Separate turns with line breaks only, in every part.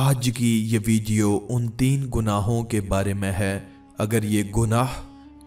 आज की ये वीडियो उन 3 गुनाहों के बारे में है। अगर ये गुनाह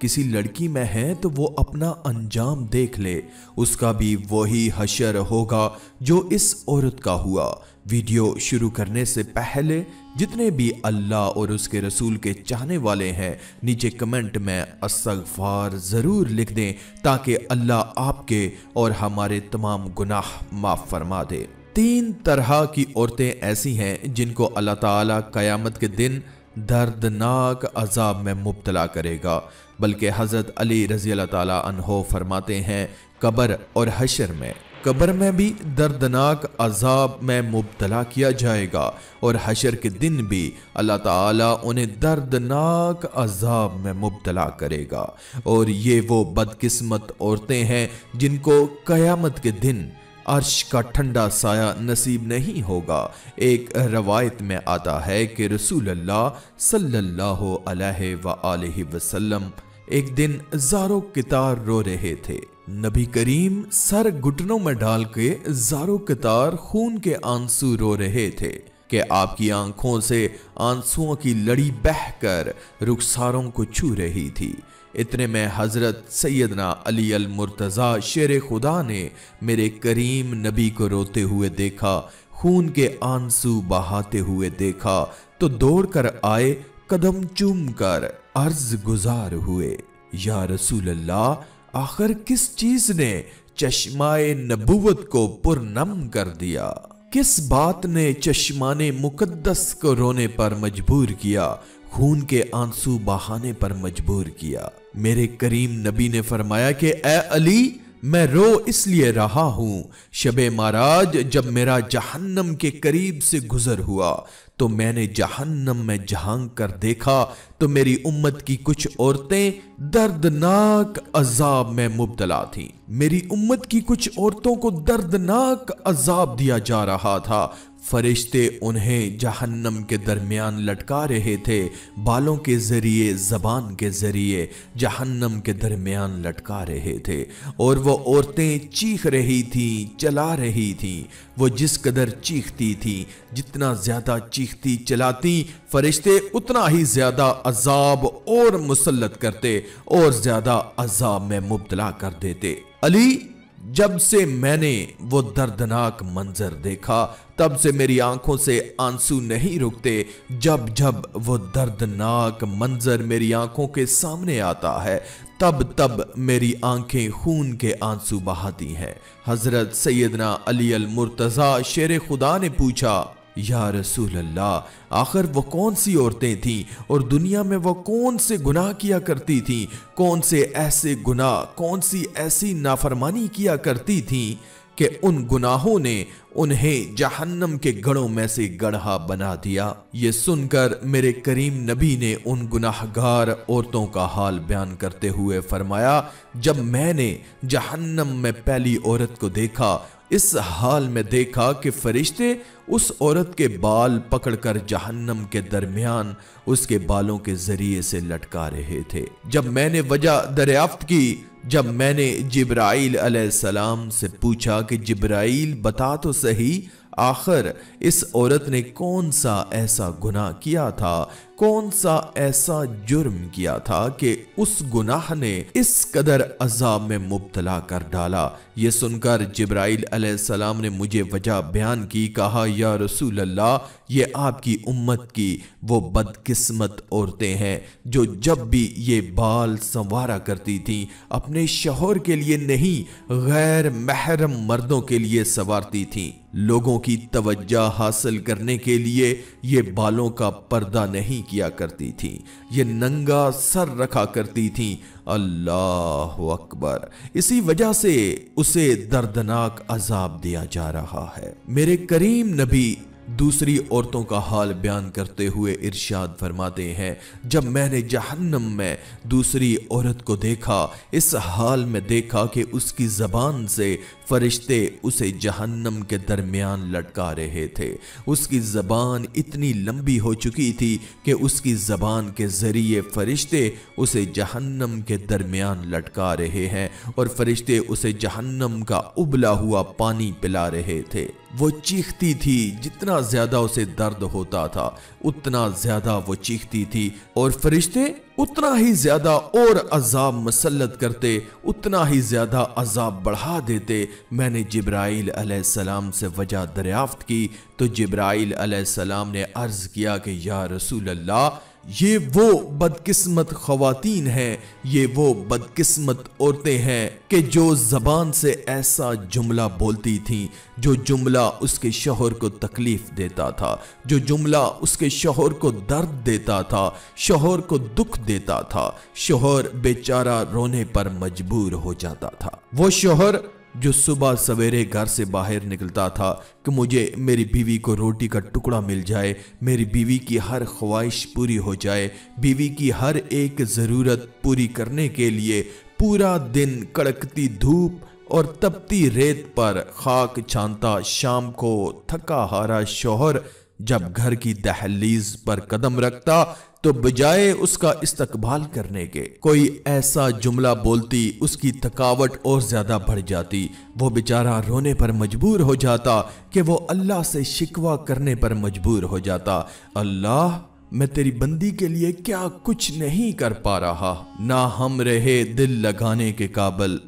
किसी लड़की में है तो वो अपना अंजाम देख ले, उसका भी वही हशर होगा जो इस औरत का हुआ। वीडियो शुरू करने से पहले जितने भी अल्लाह और उसके रसूल के चाहने वाले हैं नीचे कमेंट में अस्तगफार ज़रूर लिख दें ताकि अल्लाह आपके और हमारे तमाम गुनाह माफ़ फरमा दे। 3 तरह की औरतें ऐसी हैं जिनको अल्लाह ताला क़यामत के दिन दर्दनाक अजाब में मुब्तला करेगा। बल्कि हज़रत अली रज़ी अल्लाह ताला अन्हो फरमाते हैं कब्र और हशर में, कब्र में भी दर्दनाक अजाब में मुब्तला किया जाएगा और हशर के दिन भी अल्लाह ताला उन्हें दर्दनाक अजाब में मुब्तला करेगा। और ये वो बदकिस्मत औरतें हैं जिनको क़यामत के दिन अर्श का ठंडा साया नसीब नहीं होगा। एक रवायत में आता है कि रसूल अल्लाह सल्लल्लाहु अलैहि वसल्लम एक दिन ज़ारो कितार रो रहे थे। नबी करीम सर घुटनों में डाल के ज़ारो कितार खून के आंसू रो रहे थे कि आपकी आंखों से आंसुओं की लड़ी बहकर रुखसारों को छू रही थी। इतने में हज़रत सैयदना अली अल मुर्तज़ा शेर खुदा ने मेरे करीम नबी को रोते हुए देखा, खून के आंसू बहाते हुए देखा तो दौड़कर आए, कदम चूम कर अर्ज गुजार हुए, या रसूल अल्लाह आखिर किस चीज ने चश्माए नबुवत को पुरनम कर दिया? किस बात ने चश्माने मुकद्दस को रोने पर मजबूर किया, खून के आंसू बहाने पर मजबूर किया? मेरे करीम नबी ने फरमाया कि ए अली, मैं रो इसलिए रहा हूं, शबे माराज जब मेरा जहन्नम के करीब से गुजर हुआ तो मैंने जहन्नम में झांक कर देखा तो मेरी उम्मत की कुछ औरतें दर्दनाक अजाब में मुब्तला थीं। मेरी उम्मत की कुछ औरतों को दर्दनाक अजाब दिया जा रहा था। फरिश्ते उन्हें जहन्नम के दरमियान लटका रहे थे, बालों के जरिए, जबान के जरिए जहन्नम के दरमियान लटका रहे थे। और वो औरतें चीख रही थीं, चला रही थीं। वो जिस कदर चीखती थी, जितना ज्यादा चीखती चलाती, फरिश्ते उतना ही ज्यादा अजाब और मुसल्लत करते और ज्यादा अजाब में मुब्तला कर देते। अली, जब से मैंने वो दर्दनाक मंजर देखा तब से मेरी आंखों से आंसू नहीं रुकते। जब जब वो दर्दनाक मंजर मेरी आंखों के सामने आता है तब तब मेरी आंखें खून के आंसू बहाती हैं। हजरत सैयदना अली अल मुर्तज़ा शेर खुदा ने पूछा, या रसूल अल्लाह आखिर वो कौन सी औरतें थीं और दुनिया में वो कौन से गुनाह किया करती थीं? कौन से ऐसे गुनाह, कौन सी ऐसी नाफरमानी किया करती थीं कि उन गुनाहों ने उन्हें जहन्नम के गढ़ों में से गढ़ा बना दिया? ये सुनकर मेरे करीम नबी ने उन गुनाहगार औरतों का हाल बयान करते हुए फरमाया, जब मैंने जहन्नम में पहली औरत को देखा, इस हाल में देखा कि फरिश्ते उस औरत के बाल पकड़कर जहन्नम के दरमियान उसके बालों के जरिए से लटका रहे थे। जब मैंने वजह दरियाफ्त की, जब मैंने जिब्राइल अलैहिस्सलाम से पूछा कि जिब्राइल बता तो सही, आखिर इस औरत ने कौन सा ऐसा गुनाह किया था, कौन सा ऐसा जुर्म किया था कि उस गुनाह ने इस कदर अजाब में मुब्तला कर डाला? ये सुनकर जिब्राइल अलैहिस्सलाम ने मुझे वजह बयान की। कहा, या रसूल अल्लाह, ये आपकी उम्मत की वो बदकिस्मत औरतें हैं जो जब भी ये बाल संवारा करती थीं अपने शौहर के लिए नहीं, गैर महरम मर्दों के लिए संवारती थीं। लोगों की तवज्जो हासिल करने के लिए ये बालों का पर्दा नहीं किया करती थी, ये नंगा सर रखा करती थी। अल्लाह अकबर। इसी वजह से उसे दर्दनाक अजाब दिया जा रहा है। मेरे करीम नबी दूसरी औरतों का हाल बयान करते हुए इरशाद फरमाते हैं, जब मैंने जहन्नम में दूसरी औरत को देखा, इस हाल में देखा कि उसकी जबान से फरिश्ते उसे जहन्नम के दरमियान लटका रहे थे। उसकी ज़बान इतनी लंबी हो चुकी थी कि उसकी ज़बान के ज़रिए फरिश्ते उसे जहन्नम के दरमियान लटका रहे हैं और फरिश्ते उसे जहन्नम का उबला हुआ पानी पिला रहे थे। वो चीखती थी, जितना ज्यादा उसे दर्द होता था उतना ज्यादा वो चीखती थी और फरिश्ते उतना ही ज्यादा और अजाब मसल्लत करते, उतना ही ज्यादा अजाब बढ़ा देते। मैंने जिब्राइल अलैहिस्सलाम से वजह दरियाफ्त की तो जिब्राइल अलैहिस्सलाम ने अर्ज किया कि या रसूल अल्लाह, ये वो बदकिस्मत ख़वातीन हैं, ये वो बदकिस्मत औरतें हैं कि जो ज़बान से ऐसा जुमला बोलती थीं, जो जुमला उसके शौहर को तकलीफ़ देता था, जो जुमला उसके शौहर को दर्द देता था, शौहर को दुख देता था, शौहर बेचारा रोने पर मजबूर हो जाता था। वो शौहर जो सुबह सवेरे घर से बाहर निकलता था कि मुझे मेरी बीवी को रोटी का टुकड़ा मिल जाए, मेरी बीवी की हर ख्वाहिश पूरी हो जाए, बीवी की हर एक ज़रूरत पूरी करने के लिए पूरा दिन कड़कती धूप और तपती रेत पर खाक छानता, शाम को थका हारा शौहर जब घर की दहलीज पर कदम रखता तो बजाय उसका इस्तकबाल करने के कोई ऐसा जुमला बोलती, उसकी थकावट और ज्यादा बढ़ जाती। वो बेचारा रोने पर मजबूर हो जाता कि वो अल्लाह से शिकवा करने पर मजबूर हो जाता, अल्लाह मैं तेरी बंदी के लिए क्या कुछ नहीं कर पा रहा, ना हम रहे दिल लगाने के काबिल,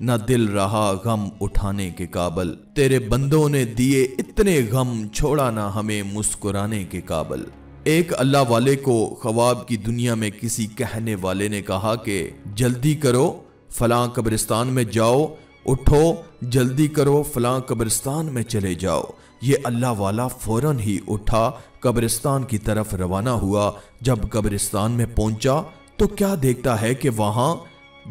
ना दिल रहा गम उठाने के काबिल, तेरे बंदों ने दिए इतने गम, छोड़ा ना हमें मुस्कुराने के काबिल। एक अल्लाह वाले को ख्वाब की दुनिया में किसी कहने वाले ने कहा कि जल्दी करो फलां कब्रिस्तान में जाओ, उठो जल्दी करो फलां कब्रिस्तान में चले जाओ। ये अल्लाह वाला फौरन ही उठा, कब्रिस्तान की तरफ रवाना हुआ। जब कब्रिस्तान में पहुंचा तो क्या देखता है कि वहां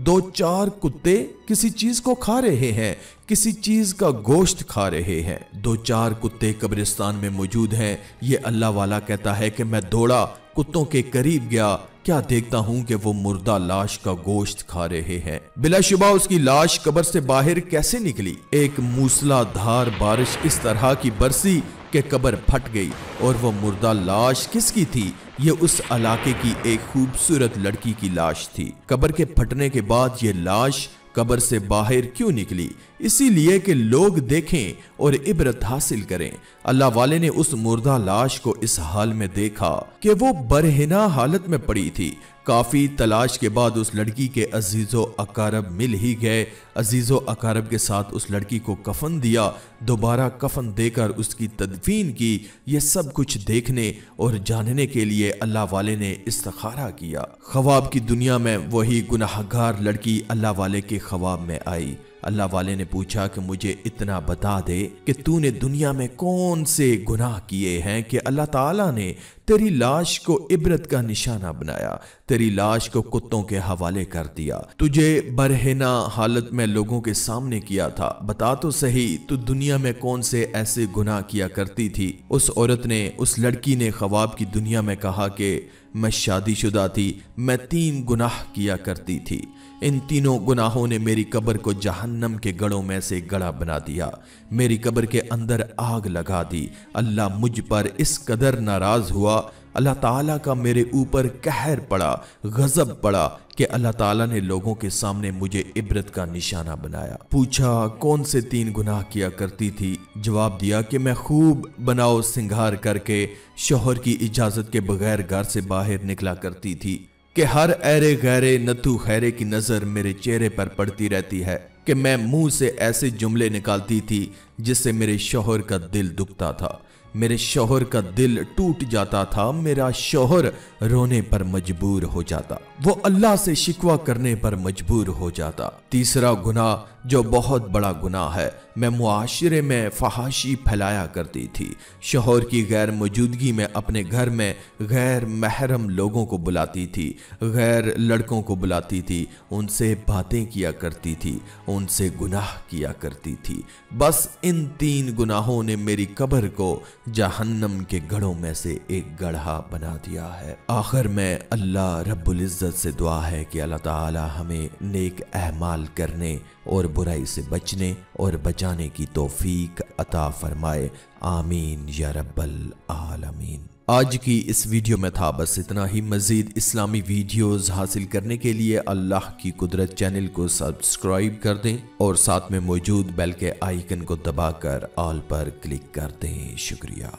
2-4 कुत्ते किसी चीज को खा रहे हैं, किसी चीज का गोश्त खा रहे हैं। 2-4 कुत्ते कब्रिस्तान में मौजूद हैं। ये अल्लाह वाला कहता है कि मैं दौड़ा, कुत्तों के करीब गया, क्या देखता हूं कि वो मुर्दा लाश का गोश्त खा रहे हैं। बिलाशुबा उसकी लाश कब्र से बाहर कैसे निकली? एक मूसलाधार बारिश इस तरह की बरसी कि कब्र फट गई और वो मुर्दा लाश किसकी थी? ये उस इलाके की एक खूबसूरत लड़की की लाश थी। कब्र के फटने के बाद ये लाश कब्र से बाहर क्यों निकली? इसीलिए कि लोग देखें और इबरत हासिल करें। अल्लाह वाले ने उस मुर्दा लाश को इस हाल में देखा कि वो बरहिना हालत में पड़ी थी। काफी तलाश के बाद उस लड़की के अजीजो अकारब मिल ही गए। अजीजो अकारब के साथ उस लड़की को कफन दिया, दोबारा कफन देकर उसकी तदफीन की। ये सब कुछ देखने और जानने के लिए अल्लाह वाले ने इस्तिखारा किया। ख्वाब की दुनिया में वही गुनाहगार लड़की अल्लाह वाले के ख्वाब में आई। अल्लाह वाले ने पूछा कि मुझे इतना बता दे कि तूने दुनिया में कौन से गुनाह किए हैं कि अल्लाह ताला ने तेरी लाश को इबरत का निशाना बनाया, तेरी लाश को कुत्तों के हवाले कर दिया, तुझे बरहिना हालत में लोगों के सामने किया था। बता तो सही तू दुनिया में कौन से ऐसे गुनाह किया करती थी? उस औरत ने, उस लड़की ने ख्वाब की दुनिया में कहा कि मैं शादीशुदा थी, मैं 3 गुनाह किया करती थी। इन तीनों गुनाहों ने मेरी कब्र को जहन्नम के गढ़ों में से गड़ा बना दिया, मेरी कब्र के अंदर आग लगा दी। अल्लाह मुझ पर इस कदर नाराज हुआ, अल्लाह ताला का मेरे ऊपर कहर पड़ा, गजब पड़ा कि अल्लाह ताला ने लोगों के सामने मुझे इबरत का निशाना बनाया। पूछा कौन से 3 गुनाह किया करती थी? जवाब दिया कि मैं खूब बनाओ सिंगार करके शौहर की इजाजत के बगैर घर से बाहर निकला करती थी कि हर ऐरे गैरे नतू खैरे की नजर मेरे चेहरे पर पड़ती रहती है, कि मैं मुंह से ऐसे जुमले निकालती थी जिससे मेरे शौहर का दिल दुखता था, मेरे शौहर का दिल टूट जाता था, मेरा शौहर रोने पर मजबूर हो जाता, वो अल्लाह से शिकवा करने पर मजबूर हो जाता। तीसरा गुनाह जो बहुत बड़ा गुनाह है, मैं मुआशरे में फहाशी फैलाया करती थी। शौहर की गैर मौजूदगी में अपने घर में गैर महरम लोगों को बुलाती थी, गैर लड़कों को बुलाती थी, उनसे बातें किया करती थी, उनसे गुनाह किया करती थी। बस इन 3 गुनाहों ने मेरी कब्र को जहन्नम के गढ़ों में से एक गढ़ा बना दिया है। आखिर में अल्लाह रब्बुल इज्जत से दुआ है कि अल्लाह ताला हमें नेक अहमाल करने और बुराई से बचने और बचाने की तौफीक अता फरमाए। आमीन या रब्बल आलमीन। आज की इस वीडियो में था बस इतना ही। मजीद इस्लामी वीडियोस हासिल करने के लिए अल्लाह की कुदरत चैनल को सब्सक्राइब कर दें और साथ में मौजूद बेल के आइकन को दबाकर ऑल पर क्लिक कर दें। शुक्रिया।